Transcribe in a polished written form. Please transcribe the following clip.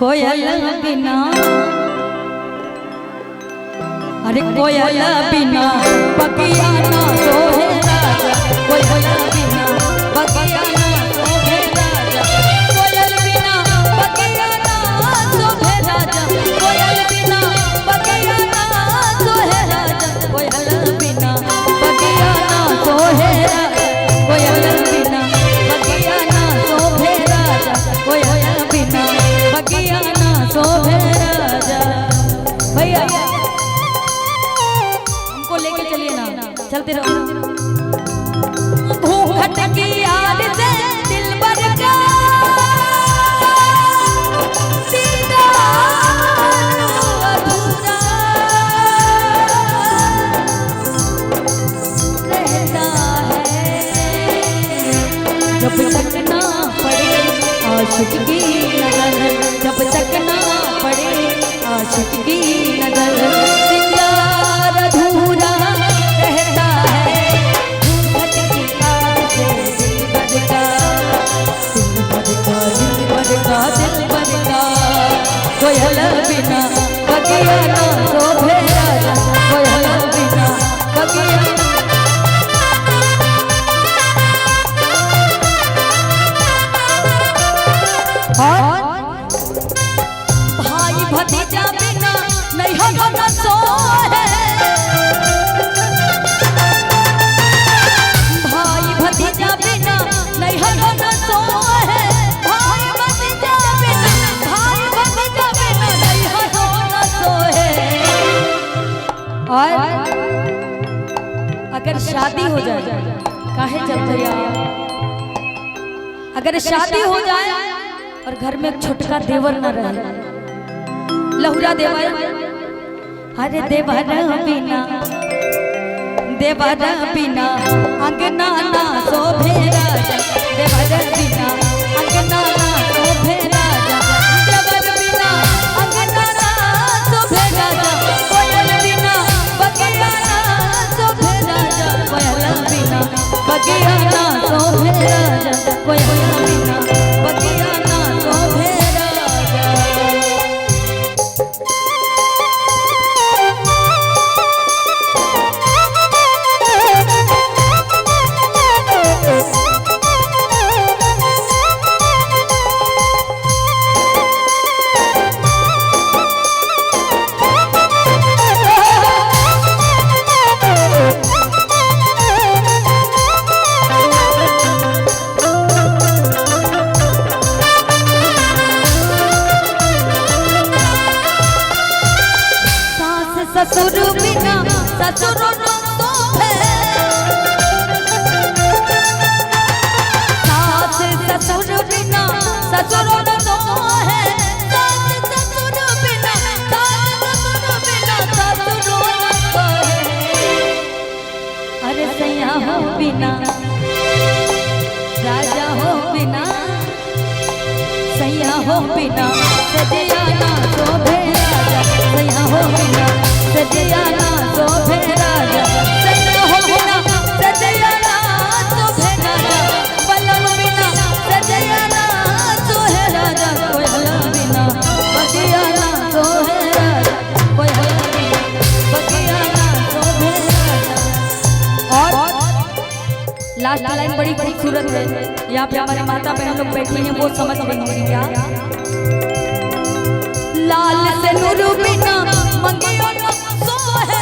कोयल बिना, अरे कोयल बिना बगिया ना सोहे राजा, कोयल बिना बगिया ना सोहे राजा, कोयल बिना बगिया ना सोहे राजा, कोयल बिना बगिया ना सोहे राजा, कोयल बिना बगिया ना सोहे राजा, कोयल बिना बगिया ना सोहे राजा, कोयल बिना बगिया ना सोहे राजा। भैया लेके चलिए ना, चलते रहो। घूंघट की याद से दिल भर का दीदार अधूरा रहता है, जब तक ना पड़े आशिक की नजर, जब तक ना पड़े आशिक की नजर, सिंगार अधूरा रहता है। घूंघट की याद से दिल भरका, दिल भरका, दिल भरका, दिल भरका, कोयल बिना बगिया ना शोभे राजा, कोयल बिना बगिया। भाई भतीजा बिना नहीं होगा ना सोहे, भाई भतीजा बिना नहीं होगा ना सोहे, भाई भतीजा बिना, भाई भतीजा बिना नहीं होगा ना सोहे। और अगर शादी हो जाए, काहे चलते यार, अगर शादी हो जाए और घर में एक छोटका देवर न रहे, लहुरा देवर, अरे देवर बिना, देवर बिना अंगना ना शोभे राजा, देवर बिना अंगना ना शोभे राजा, देवर बिना अंगना ना शोभे राजा, कोयल बिना बगिया ना शोभे राजा, कोयल बिना बगिया ना शोभे राजा, कोयल बिना बगिया ना शोभे राजा। ससुर बिना ससुर न शोभे, सास ससुर बिना ससुर न शोभे, सास ससुर बिना, सास ससुर बिना ससुर न शोभे। अरे सैया हो बिना, राजा हो बिना, सैया हो बिना सजिया ना शोभे राजा, सैया हो बिना सजिया ना शोभे राजा, सैया हो बिना सजिया ना शोभे राजा, पलंग बिना सजिया ना शोभे राजा, कोयल बिना बगिया ना शोभे राजा, कोयल बिना बगिया ना शोभे राजा। और लास्ट लाइन बड़ी खूबसूरत है, यहाँ पे हमारे माता बहन लोग बैठी हैं, वो समझ लेंगे क्या। लाल से नूर बिना मंगियो न सोहे,